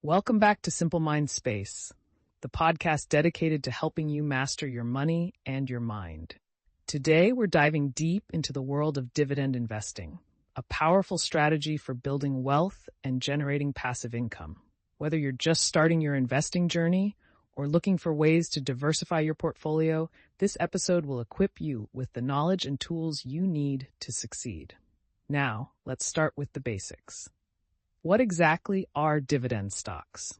Welcome back to Simple Mind Space, the podcast dedicated to helping you master your money and your mind. Today, we're diving deep into the world of dividend investing, a powerful strategy for building wealth and generating passive income. Whether you're just starting your investing journey or looking for ways to diversify your portfolio, this episode will equip you with the knowledge and tools you need to succeed. Now, let's start with the basics. What exactly are dividend stocks?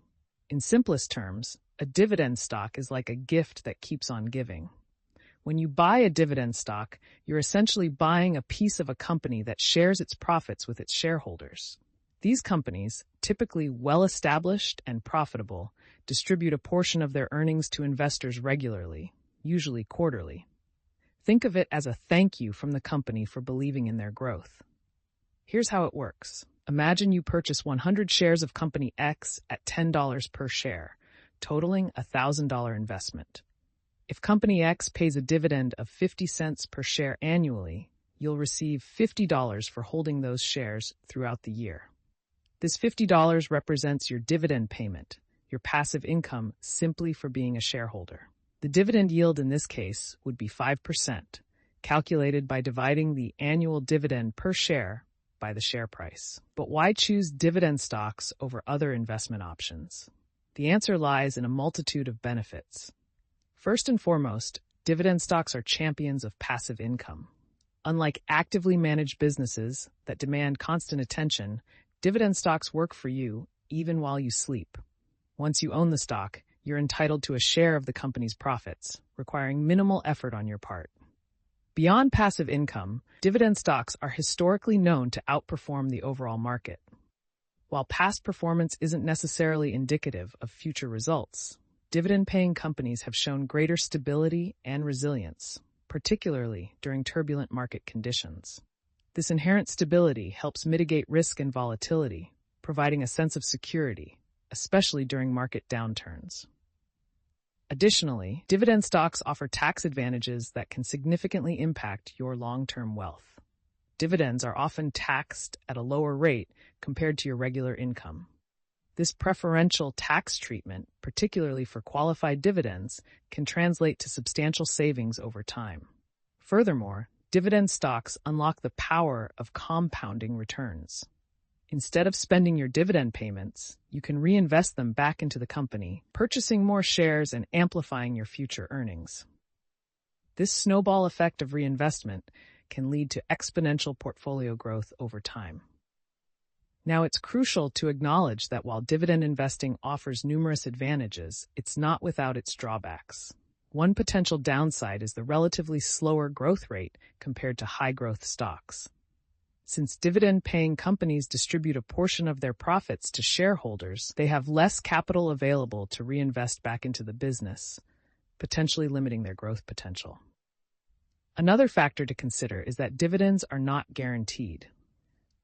In simplest terms, a dividend stock is like a gift that keeps on giving. When you buy a dividend stock, you're essentially buying a piece of a company that shares its profits with its shareholders. These companies, typically well-established and profitable, distribute a portion of their earnings to investors regularly, usually quarterly. Think of it as a thank you from the company for believing in their growth. Here's how it works. Imagine you purchase 100 shares of Company X at $10 per share, totaling a $1,000 investment. If Company X pays a dividend of 50 cents per share annually, you'll receive $50 for holding those shares throughout the year. This $50 represents your dividend payment, your passive income simply for being a shareholder. The dividend yield in this case would be 5%, calculated by dividing the annual dividend per share by the share price. But why choose dividend stocks over other investment options? The answer lies in a multitude of benefits. First and foremost, dividend stocks are champions of passive income. Unlike actively managed businesses that demand constant attention, dividend stocks work for you even while you sleep. Once you own the stock, you're entitled to a share of the company's profits, requiring minimal effort on your part. Beyond passive income, dividend stocks are historically known to outperform the overall market. While past performance isn't necessarily indicative of future results, dividend-paying companies have shown greater stability and resilience, particularly during turbulent market conditions. This inherent stability helps mitigate risk and volatility, providing a sense of security, especially during market downturns. Additionally, dividend stocks offer tax advantages that can significantly impact your long-term wealth. Dividends are often taxed at a lower rate compared to your regular income. This preferential tax treatment, particularly for qualified dividends, can translate to substantial savings over time. Furthermore, dividend stocks unlock the power of compounding returns. Instead of spending your dividend payments, you can reinvest them back into the company, purchasing more shares and amplifying your future earnings. This snowball effect of reinvestment can lead to exponential portfolio growth over time. Now, it's crucial to acknowledge that while dividend investing offers numerous advantages, it's not without its drawbacks. One potential downside is the relatively slower growth rate compared to high-growth stocks. Since dividend-paying companies distribute a portion of their profits to shareholders, they have less capital available to reinvest back into the business, potentially limiting their growth potential. Another factor to consider is that dividends are not guaranteed.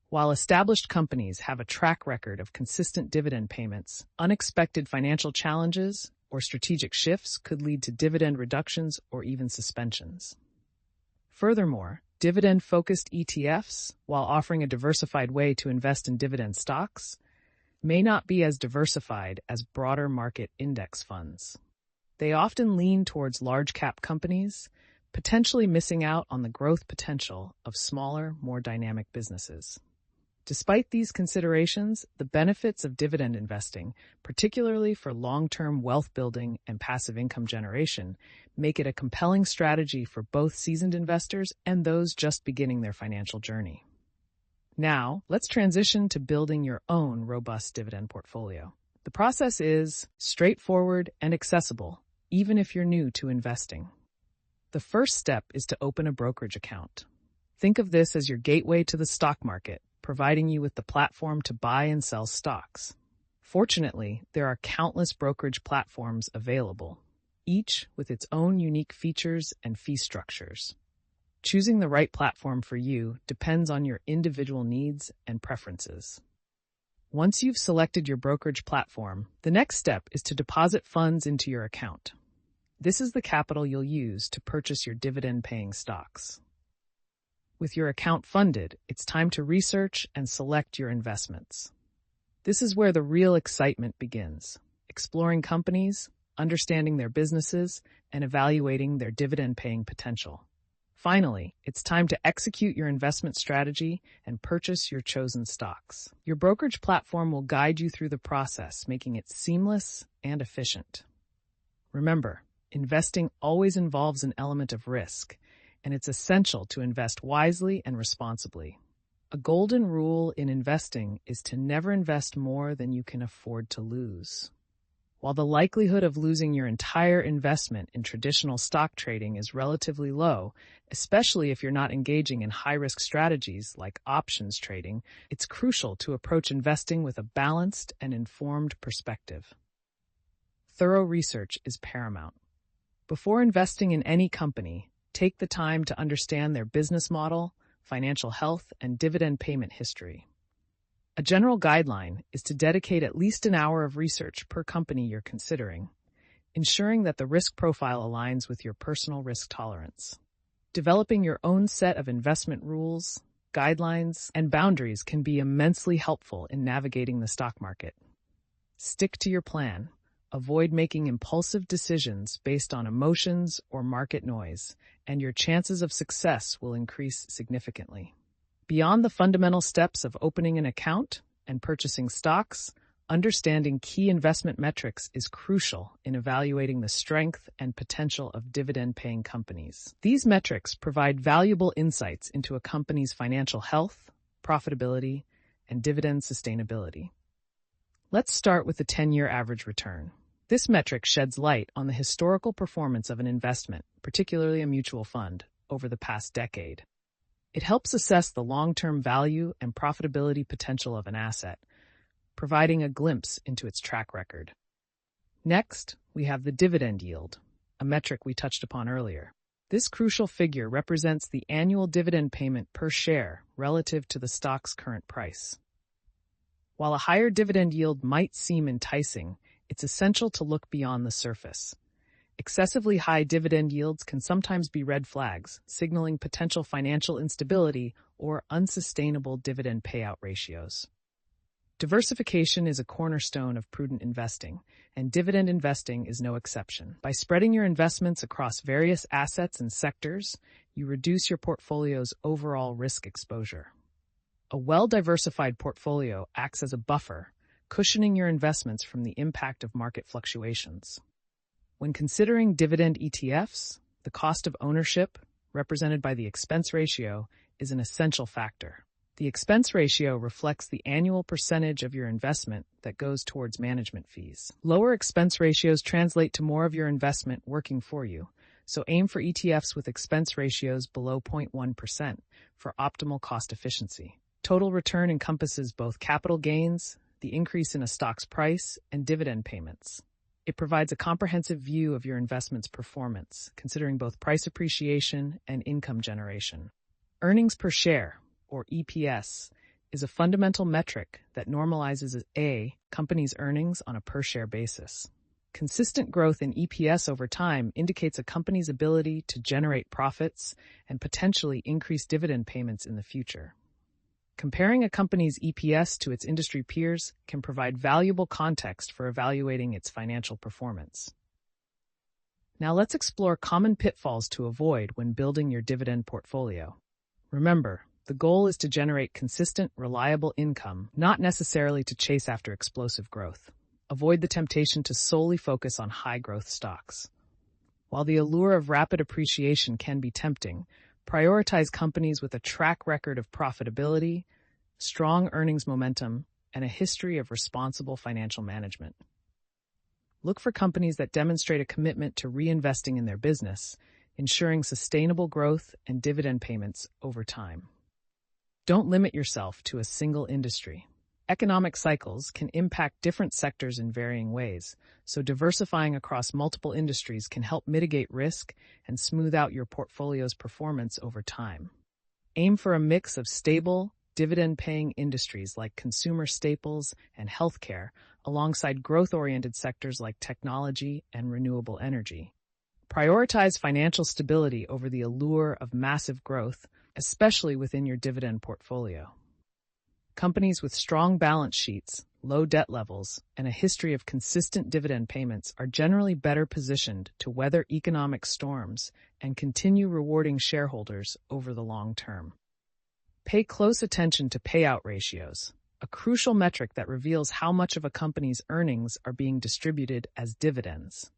While established companies have a track record of consistent dividend payments, unexpected financial challenges or strategic shifts could lead to dividend reductions or even suspensions. Furthermore, dividend-focused ETFs, while offering a diversified way to invest in dividend stocks, may not be as diversified as broader market index funds. They often lean towards large-cap companies, potentially missing out on the growth potential of smaller, more dynamic businesses. Despite these considerations, the benefits of dividend investing, particularly for long-term wealth building and passive income generation, make it a compelling strategy for both seasoned investors and those just beginning their financial journey. Now, let's transition to building your own robust dividend portfolio. The process is straightforward and accessible, even if you're new to investing. The first step is to open a brokerage account. Think of this as your gateway to the stock market, providing you with the platform to buy and sell stocks. Fortunately, there are countless brokerage platforms available, each with its own unique features and fee structures. Choosing the right platform for you depends on your individual needs and preferences. Once you've selected your brokerage platform, the next step is to deposit funds into your account. This is the capital you'll use to purchase your dividend-paying stocks. With your account funded, it's time to research and select your investments. This is where the real excitement begins, exploring companies, understanding their businesses, and evaluating their dividend-paying potential. Finally, it's time to execute your investment strategy and purchase your chosen stocks. Your brokerage platform will guide you through the process, making it seamless and efficient. Remember, investing always involves an element of risk, and it's essential to invest wisely and responsibly. A golden rule in investing is to never invest more than you can afford to lose. While the likelihood of losing your entire investment in traditional stock trading is relatively low, especially if you're not engaging in high-risk strategies like options trading, it's crucial to approach investing with a balanced and informed perspective. Thorough research is paramount. Before investing in any company, take the time to understand their business model, financial health, and dividend payment history. A general guideline is to dedicate at least an hour of research per company you're considering, ensuring that the risk profile aligns with your personal risk tolerance. Developing your own set of investment rules, guidelines, and boundaries can be immensely helpful in navigating the stock market. Stick to your plan. Avoid making impulsive decisions based on emotions or market noise, and your chances of success will increase significantly. Beyond the fundamental steps of opening an account and purchasing stocks, understanding key investment metrics is crucial in evaluating the strength and potential of dividend-paying companies. These metrics provide valuable insights into a company's financial health, profitability, and dividend sustainability. Let's start with the 10-year average return. This metric sheds light on the historical performance of an investment, particularly a mutual fund, over the past decade. It helps assess the long-term value and profitability potential of an asset, providing a glimpse into its track record. Next, we have the dividend yield, a metric we touched upon earlier. This crucial figure represents the annual dividend payment per share relative to the stock's current price. While a higher dividend yield might seem enticing, it's essential to look beyond the surface. Excessively high dividend yields can sometimes be red flags, signaling potential financial instability or unsustainable dividend payout ratios. Diversification is a cornerstone of prudent investing, and dividend investing is no exception. By spreading your investments across various assets and sectors, you reduce your portfolio's overall risk exposure. A well-diversified portfolio acts as a buffer, cushioning your investments from the impact of market fluctuations. When considering dividend ETFs, the cost of ownership, represented by the expense ratio, is an essential factor. The expense ratio reflects the annual percentage of your investment that goes towards management fees. Lower expense ratios translate to more of your investment working for you, so aim for ETFs with expense ratios below 0.1% for optimal cost efficiency. Total return encompasses both capital gains, the increase in a stock's price, and dividend payments. It provides a comprehensive view of your investment's performance, considering both price appreciation and income generation. Earnings per share, or EPS, is a fundamental metric that normalizes a company's earnings on a per-share basis. Consistent growth in EPS over time indicates a company's ability to generate profits and potentially increase dividend payments in the future. Comparing a company's EPS to its industry peers can provide valuable context for evaluating its financial performance. Now let's explore common pitfalls to avoid when building your dividend portfolio. Remember, the goal is to generate consistent, reliable income, not necessarily to chase after explosive growth. Avoid the temptation to solely focus on high-growth stocks. While the allure of rapid appreciation can be tempting, prioritize companies with a track record of profitability, strong earnings momentum, and a history of responsible financial management. Look for companies that demonstrate a commitment to reinvesting in their business, ensuring sustainable growth and dividend payments over time. Don't limit yourself to a single industry. Economic cycles can impact different sectors in varying ways, so diversifying across multiple industries can help mitigate risk and smooth out your portfolio's performance over time. Aim for a mix of stable, dividend-paying industries like consumer staples and healthcare, alongside growth-oriented sectors like technology and renewable energy. Prioritize financial stability over the allure of massive growth, especially within your dividend portfolio. Companies with strong balance sheets, low debt levels, and a history of consistent dividend payments are generally better positioned to weather economic storms and continue rewarding shareholders over the long term. Pay close attention to payout ratios, a crucial metric that reveals how much of a company's earnings are being distributed as dividends.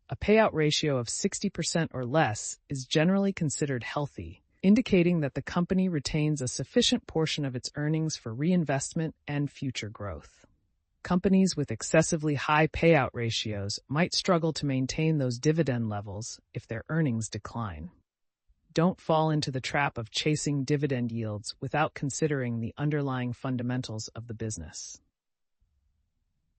A payout ratio of 60% or less is generally considered healthy, indicating that the company retains a sufficient portion of its earnings for reinvestment and future growth. Companies with excessively high payout ratios might struggle to maintain those dividend levels if their earnings decline. Don't fall into the trap of chasing dividend yields without considering the underlying fundamentals of the business.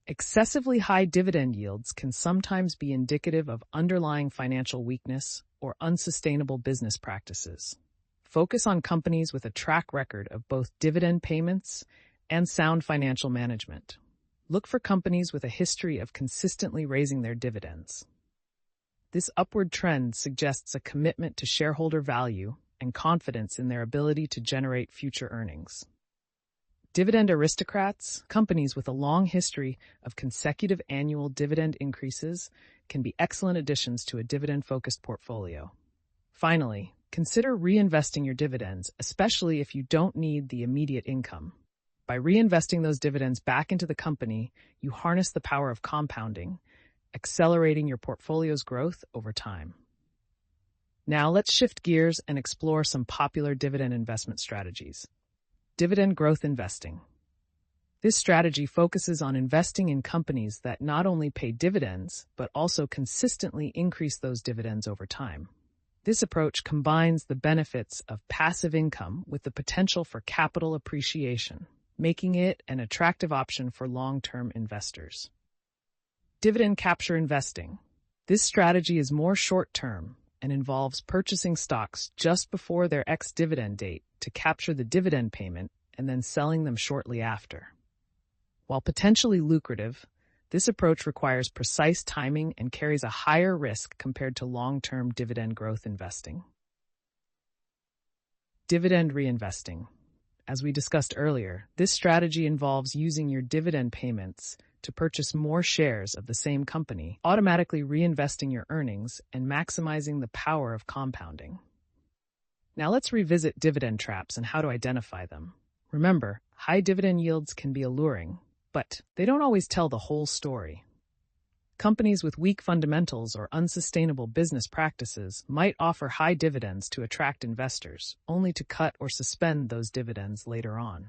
Excessively high dividend yields can sometimes be indicative of underlying financial weakness or unsustainable business practices. Focus on companies with a track record of both dividend payments and sound financial management. Look for companies with a history of consistently raising their dividends. This upward trend suggests a commitment to shareholder value and confidence in their ability to generate future earnings. Dividend aristocrats, companies with a long history of consecutive annual dividend increases, can be excellent additions to a dividend-focused portfolio. Finally, consider reinvesting your dividends, especially if you don't need the immediate income. By reinvesting those dividends back into the company, you harness the power of compounding, accelerating your portfolio's growth over time. Now let's shift gears and explore some popular dividend investment strategies. Dividend growth investing. This strategy focuses on investing in companies that not only pay dividends, but also consistently increase those dividends over time. This approach combines the benefits of passive income with the potential for capital appreciation, making it an attractive option for long-term investors. Dividend capture investing. This strategy is more short-term and involves purchasing stocks just before their ex-dividend date to capture the dividend payment and then selling them shortly after. While potentially lucrative, this approach requires precise timing and carries a higher risk compared to long-term dividend growth investing. Dividend reinvesting. As we discussed earlier, this strategy involves using your dividend payments to purchase more shares of the same company, automatically reinvesting your earnings and maximizing the power of compounding. Now let's revisit dividend traps and how to identify them. Remember, high dividend yields can be alluring, but they don't always tell the whole story. Companies with weak fundamentals or unsustainable business practices might offer high dividends to attract investors, only to cut or suspend those dividends later on.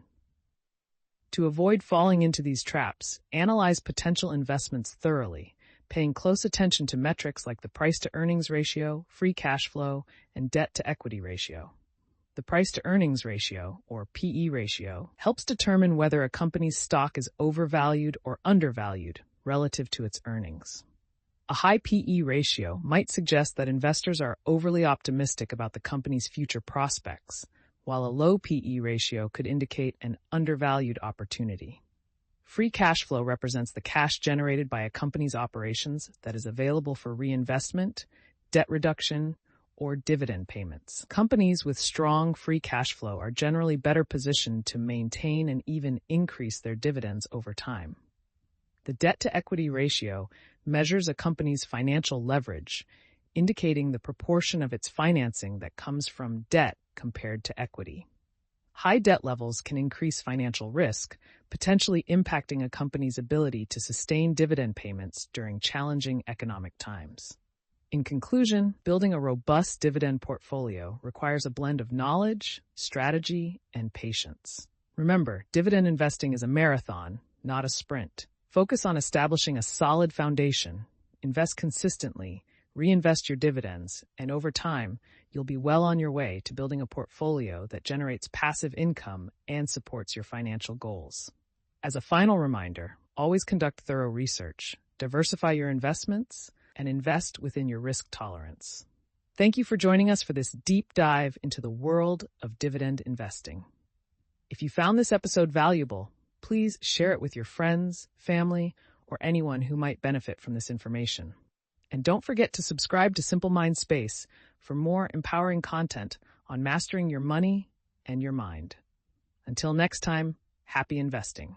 To avoid falling into these traps, analyze potential investments thoroughly, paying close attention to metrics like the price-to-earnings ratio, free cash flow, and debt-to-equity ratio. The price-to-earnings ratio, or PE ratio, helps determine whether a company's stock is overvalued or undervalued relative to its earnings. A high PE ratio might suggest that investors are overly optimistic about the company's future prospects, while a low PE ratio could indicate an undervalued opportunity. Free cash flow represents the cash generated by a company's operations that is available for reinvestment, debt reduction, or dividend payments. Companies with strong free cash flow are generally better positioned to maintain and even increase their dividends over time. The debt-to-equity ratio measures a company's financial leverage, indicating the proportion of its financing that comes from debt compared to equity. High debt levels can increase financial risk, potentially impacting a company's ability to sustain dividend payments during challenging economic times. In conclusion, building a robust dividend portfolio requires a blend of knowledge, strategy, and patience. Remember, dividend investing is a marathon, not a sprint. Focus on establishing a solid foundation, invest consistently, reinvest your dividends, and over time, you'll be well on your way to building a portfolio that generates passive income and supports your financial goals. As a final reminder, always conduct thorough research, diversify your investments, and invest within your risk tolerance. Thank you for joining us for this deep dive into the world of dividend investing. If you found this episode valuable, please share it with your friends, family, or anyone who might benefit from this information. And don't forget to subscribe to Simple Mind Space for more empowering content on mastering your money and your mind. Until next time, happy investing.